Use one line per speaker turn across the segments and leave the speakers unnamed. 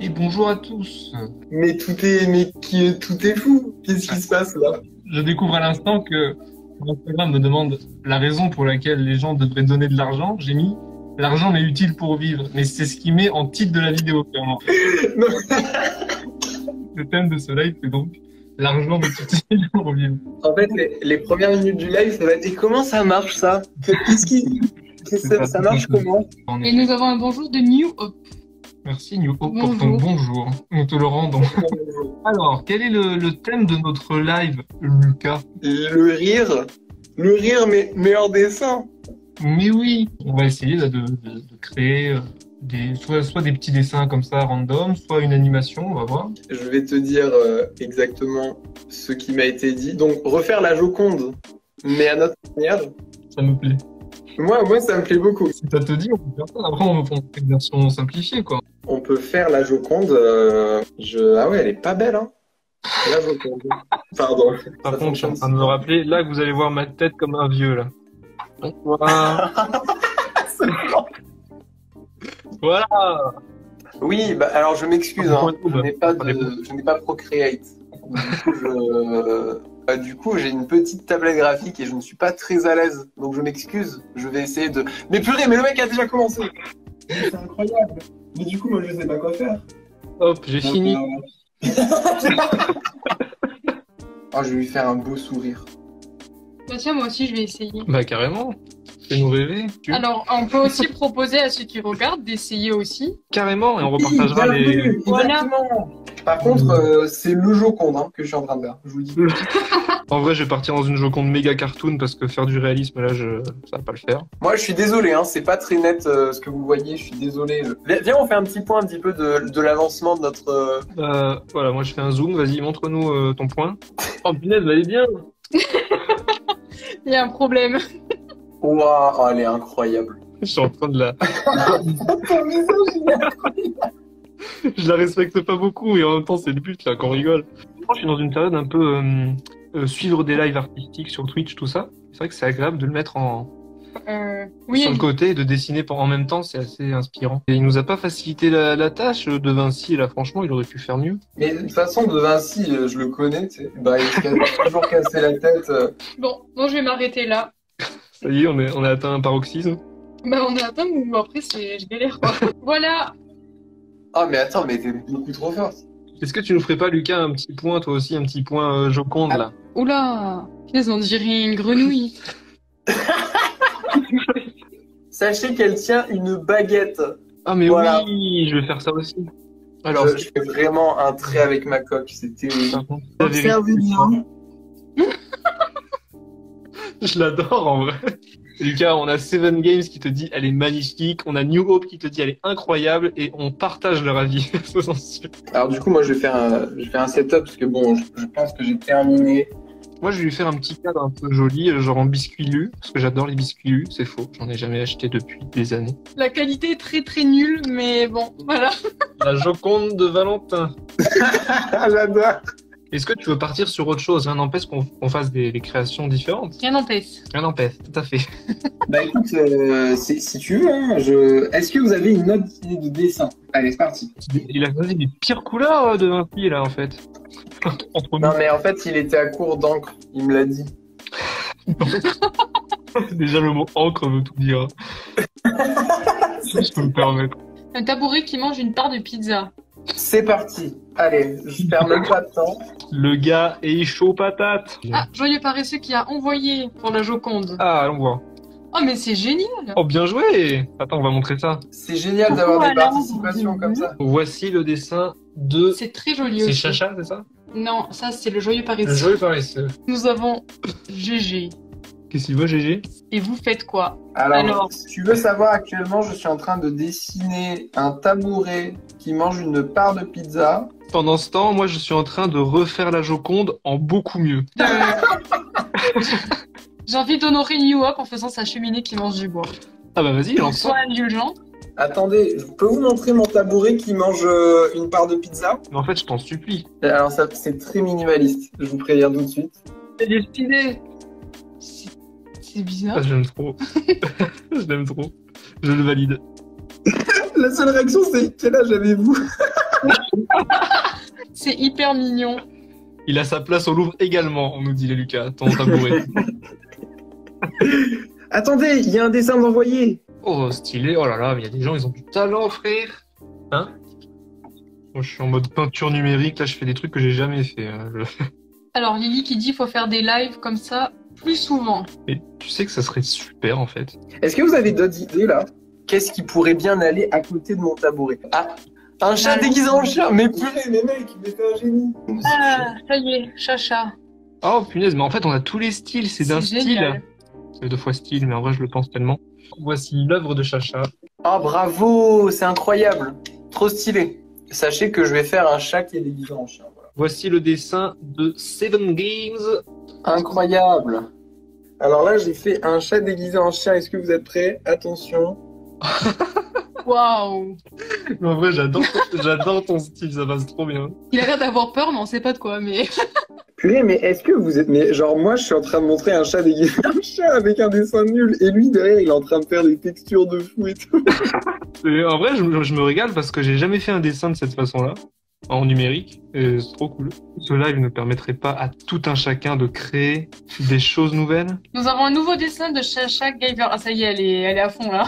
Et bonjour à tous.
Tout est fou. Qu'est-ce qui se passe là?
Je découvre à l'instant que mon programme me demande la raison pour laquelle les gens devraient donner de l'argent. J'ai mis l'argent m'est utile pour vivre, mais c'est ce qui met en titre de la vidéo, clairement.
Non.
Le thème de ce live, c'est donc l'argent m'est utile pour vivre.
En fait, les premières minutes du live, ça va être. Et comment ça marche ça? Ça marche comment?
Et nous avons un bonjour de New Hope.
Merci New Hope pour ton bonjour. Nous te le rendons. Alors, quel est le thème de notre live, Lucas?
Le rire, mais meilleur dessin.
Mais oui, on va essayer là, de créer soit des petits dessins comme ça random, soit une animation, on va voir.
Je vais te dire exactement ce qui m'a été dit. Donc, refaire la Joconde, mais à notre manière.
Ça me plaît.
Moi, ça me plaît beaucoup.
Si ça te dit, on peut faire ça. Après, on fait une version simplifiée, quoi.
On peut faire la Joconde. Ah ouais, elle est pas belle, hein. La Joconde. Pardon.
Par contre, je suis en train de me rappeler, là, que vous allez voir ma tête comme un vieux, là. Voilà. Voilà.
Oui, bah alors je m'excuse, hein. Je n'ai pas Procreate. Du coup, j'ai une petite tablette graphique et je ne suis pas très à l'aise. Donc je m'excuse. Je vais essayer de. Mais purée, mais le mec a déjà commencé. C'est incroyable. Mais du coup, moi, je sais pas quoi faire.
Hop, j'ai fini.
Oh, je vais lui faire un beau sourire.
Bah tiens, moi aussi, je vais essayer.
Bah carrément. Fais-nous rêver.
Alors, on peut aussi proposer à ceux qui regardent d'essayer aussi.
Carrément, et on repartagera les...
Voilà.
Par contre, c'est le Joconde que je suis en train de faire. Je vous le dis.
En vrai, je vais partir dans une Joconde méga cartoon parce que faire du réalisme, là, ça va pas le faire.
Moi, je suis désolé, hein, c'est pas très net ce que vous voyez, je suis désolé. Viens, on fait un petit point un petit peu de l'avancement de notre...
Voilà, moi je fais un zoom, vas-y, montre-nous ton point. Oh punaise, elle est bien.
Il y a un problème.
Waouh, oh, elle est incroyable.
Je suis en train de la...
Ton visage, il est incroyable.
Je la respecte pas beaucoup, et en même temps, c'est le but, là, qu'on rigole. Je suis dans une période un peu... suivre des lives artistiques sur Twitch, tout ça. C'est vrai que c'est agréable de le mettre
oui.
sur le côté et de dessiner en même temps, c'est assez inspirant. Et il nous a pas facilité la tâche de Vinci, là, franchement, il aurait pu faire mieux.
Mais de toute façon, de Vinci, je le connais, tu sais. Bah, il s'est toujours cassé la tête.
Bon, je vais m'arrêter là.
Ça y est, on a atteint un paroxysme.
Bah, on a atteint, mais après, je galère, quoi. Voilà.
Ah, mais attends, mais t'es beaucoup trop fort.
Est-ce que tu nous ferais pas, Lucas, un petit point, toi aussi, un petit point Joconde, là?
Oula, on dirait une grenouille.
Sachez qu'elle tient une baguette.
Ah, mais
voilà.
Oui, je vais faire ça aussi. Alors,
je fais vraiment un trait avec ma coque, c'était...
Observez bien. Je l'adore, en vrai. Lucas, on a Seven Games qui te dit elle est magnifique, on a New Hope qui te dit elle est incroyable, et on partage leur avis.
Alors du coup, moi je vais faire un setup parce que bon, je pense que j'ai terminé.
Moi je vais lui faire un petit cadre un peu joli, genre en biscuit lu, parce que j'adore les biscuits lus, c'est faux, j'en ai jamais acheté depuis des années.
La qualité est très très nulle, mais bon, voilà.
La Joconde de Valentin.
J'adore.
Est-ce que tu veux partir sur autre chose? Rien n'empêche qu'on fasse des créations différentes.
Rien n'empêche.
Rien n'empêche, tout à fait.
Bah écoute, si tu veux, hein, est-ce que vous avez une autre idée de dessin? Allez, c'est parti.
Il a choisi les pires couleurs de Vinci, là, en fait.
Non, mais en fait, il était à court d'encre, il me l'a dit.
Déjà, le mot encre veut tout dire. Si je peux me permettre.
Un tabouret qui mange une part de pizza.
C'est parti. Allez, je perds même pas de temps.
Le gars est chaud patate.
Ah, Joyeux Paresseux qui a envoyé pour la Joconde.
Ah, allons voir.
Oh, mais c'est génial.
Oh, bien joué. Attends, on va montrer ça.
C'est génial d'avoir des participations comme ça.
Voici le dessin de...
C'est très joli aussi.
C'est Chacha, c'est ça?
Non, ça c'est le Joyeux Paresseux.
Le Joyeux Paresseux.
Nous avons GG.
Qu'est-ce qu'il veut, GG?
Et vous faites quoi?
Alors, si tu veux savoir, actuellement, je suis en train de dessiner un tabouret qui mange une part de pizza.
Pendant ce temps, moi, je suis en train de refaire la Joconde en beaucoup mieux.
J'ai envie d'honorer New Hope en faisant sa cheminée qui mange du bois.
Ah bah vas-y, lance ça.
Sois indulgent.
Attendez, je peux vous montrer mon tabouret qui mange une part de pizza?
Mais en fait, je t'en supplie.
Alors, ça, c'est très minimaliste, je vous préviens tout de suite.
C'est des stylés.
C'est bizarre.
Ah, je l'aime trop. Je l'aime trop. Je le valide.
La seule réaction, c'est quel âge avez-vous?
C'est hyper mignon.
Il a sa place au Louvre également, on nous dit les Lucas, ton tabouret.
Attendez, il y a un dessin d'envoyer.
Oh, stylé, oh là là, mais il y a des gens, ils ont du talent, frère. Hein? Moi, je suis en mode peinture numérique, là, je fais des trucs que j'ai jamais fait.
Alors, Lily qui dit faut faire des lives comme ça plus souvent.
Et tu sais que ça serait super, en fait.
Est-ce que vous avez d'autres idées là? Qu'est-ce qui pourrait bien aller à côté de mon tabouret? Ah, un chat déguisé en chien. Mais purée, mais mec, mais t'es un génie.
Ah, ça y est, Chacha.
Oh, punaise, mais en fait, on a tous les styles, c'est d'un style.
Génial.
C'est 2 fois style, mais en vrai, je le pense tellement. Voici l'œuvre de Chacha.
Ah, bravo, c'est incroyable. Trop stylé. Sachez que je vais faire un chat qui est déguisé en chien. Voilà.
Voici le dessin de Seven Games.
Incroyable. Alors là, j'ai fait un chat déguisé en chien. Est-ce que vous êtes prêts? Attention.
Waouh.
Mais en vrai, j'adore ton style, ça passe trop bien.
Il a l'air d'avoir peur, mais on sait pas de quoi. Mais
Purée, mais est-ce que vous êtes... Mais genre, moi, je suis en train de montrer un chat déguisé en chat avec un dessin nul. Et lui, derrière, il est en train de faire des textures de fou et tout.
Et en vrai, je me régale parce que j'ai jamais fait un dessin de cette façon-là, en numérique, et c'est trop cool. Ce live ne permettrait pas à tout un chacun de créer des choses nouvelles.
nous avons un nouveau dessin de Chacha Giver. Ah, ça y est, elle est à fond là.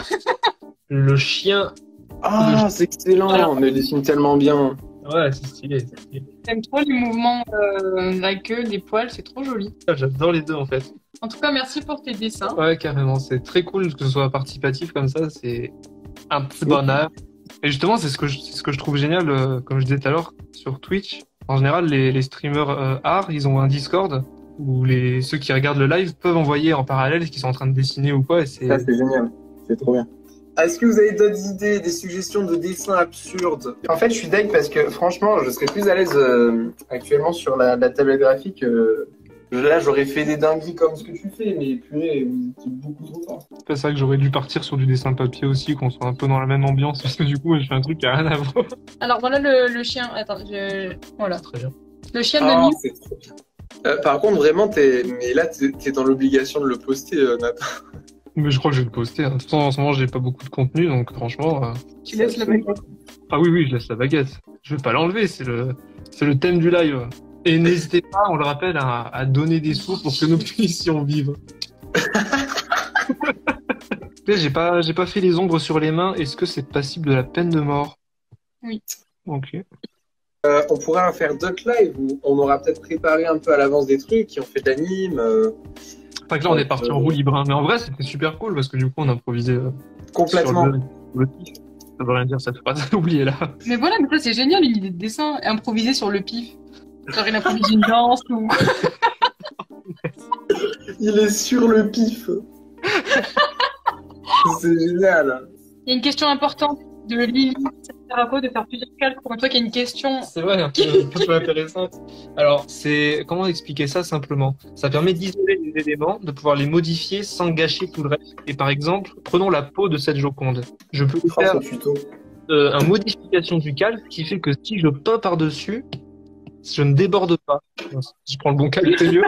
Le chien...
Ah, c'est excellent. Mais il dessine tellement bien.
Ouais, c'est stylé, c'est stylé.
J'aime trop les mouvements de la queue, des poils, c'est trop joli.
J'adore les deux, en fait.
En tout cas, merci pour tes dessins.
Ouais, carrément, c'est très cool que ce soit participatif comme ça, c'est un petit bonheur. Et justement, c'est ce que je trouve génial, comme je disais tout à l'heure, sur Twitch. En général, les streamers art, ils ont un Discord où ceux qui regardent le live peuvent envoyer en parallèle ce qu'ils sont en train de dessiner ou quoi. Et
Ça, c'est génial. C'est trop bien. Est-ce que vous avez d'autres idées, des suggestions de dessins absurdes? En fait, je suis deg parce que franchement, je serais plus à l'aise actuellement sur la tablette graphique. Là, j'aurais fait des dingueries comme ce que tu fais, mais purée, vous étiez beaucoup trop fort.
C'est ça que j'aurais dû partir sur du dessin papier aussi, qu'on soit un peu dans la même ambiance, parce que du coup, je fais un truc qui a rien à voir.
Alors voilà le chien. Attends, voilà.
Très bien.
Le chien de
Ah,
Miu.
c'est trop bien. Par contre, vraiment, mais là, t'es dans l'obligation de le poster, Nathan.
Mais je crois que je vais le poster. De toute façon, en ce moment, j'ai pas beaucoup de contenu, donc franchement...
Tu laisses la baguette.
Ah oui, je laisse la baguette. Je vais pas l'enlever, c'est le thème du live. Et n'hésitez pas, on le rappelle, à donner des sous pour que nous puissions vivre. J'ai pas fait les ombres sur les mains. Est-ce que c'est passible de la peine de mort?
Oui.
Ok.
On pourrait en faire d'autres lives où on aura peut-être préparé un peu à l'avance des trucs, qui ont fait de l'anime.
Enfin que là, on est parti en roue libre, hein. Mais en vrai, c'était super cool parce que du coup, on improvisait
Complètement.
sur le pif. Ça veut rien dire, cette phrase. Oubliez là.
Mais voilà, mais ça c'est génial, une idée de dessin. Improviser sur le pif. Genre il improvise une danse ou...
Il est sur le pif. C'est génial.
Il y a une question importante de Lily. Ça sert à quoi de faire plusieurs calques pour toi qu'il y a une question?
C'est vrai, un peu intéressante. Alors, comment expliquer ça simplement? Ça permet d'isoler les éléments, de pouvoir les modifier sans gâcher tout le reste. Et par exemple, prenons la peau de cette Joconde. Je peux faire une modification du calque qui fait que si je peins par-dessus, je ne déborde pas. Si je prends le bon calque, c'est mieux.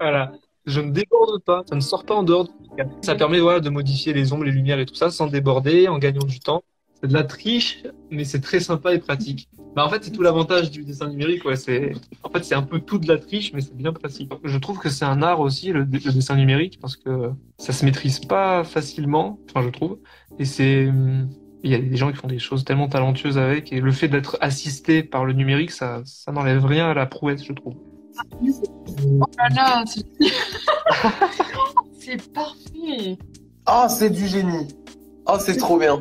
Voilà. Je ne déborde pas, ça ne sort pas en dehors du calque. Ça permet de modifier les ombres, les lumières et tout ça sans déborder, en gagnant du temps. C'est de la triche, mais c'est très sympa et pratique. En fait, c'est tout l'avantage du dessin numérique. Ouais, c'est un peu tout de la triche, mais c'est bien pratique. Je trouve que c'est un art aussi, le dessin numérique, parce que ça se maîtrise pas facilement, je trouve. Et il y a des gens qui font des choses tellement talentueuses avec, et le fait d'être assisté par le numérique, ça n'enlève rien à la prouesse, je trouve.
Oh là là, c'est parfait.
Oh, c'est du génie. Oh, c'est trop bien.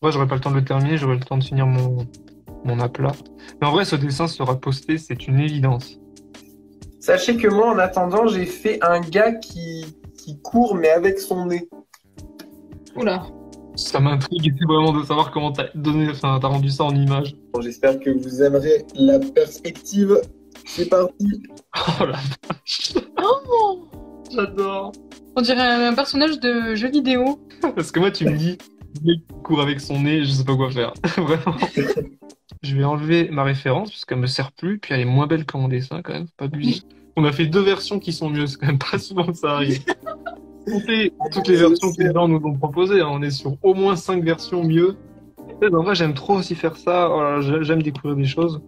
Moi, j'aurais pas le temps de le terminer, j'aurais le temps de finir mon aplat. Mais en vrai, ce dessin sera posté, c'est une évidence.
Sachez que moi, en attendant, j'ai fait un gars qui court, mais avec son nez.
Oula.
Ça m'intrigue vraiment de savoir comment t'as rendu ça en image.
Bon, j'espère que vous aimerez la perspective. C'est parti.
Oh la vache.
Oh,
J'adore.
on dirait un personnage de jeu vidéo.
Parce que moi, tu me dis, le mec qui court avec son nez, je sais pas quoi faire. Vraiment. Je vais enlever ma référence parce qu'elle me sert plus, puis elle est moins belle que mon dessin quand même, faut pas abuser. On a fait 2 versions qui sont mieux, c'est quand même pas souvent que ça arrive. Comptez toutes les versions que les gens nous ont proposées, hein. On est sur au moins 5 versions mieux. En vrai, j'aime trop aussi faire ça. Voilà, j'aime découvrir des choses.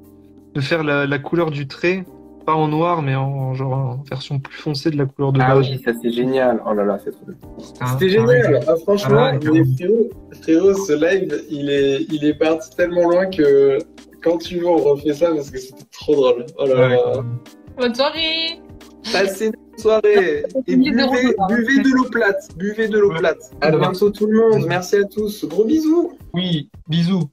De faire la couleur du trait, pas en noir, mais en genre en version plus foncée de la couleur de
Ah
base.
oui, ça c'est génial. Oh là là, c'est trop bien.
C'était
Génial. Ah, franchement,
Ah,
mais frérot, ce live, il est parti tellement loin que quand tu veux, on refait ça parce que c'était trop drôle. Oh là là.
Bonne soirée.
Passez une bonne soirée et buvez de l'eau plate. Buvez de l'eau plate. À bientôt tout le monde. Merci à tous. Gros bisous.
Oui, bisous.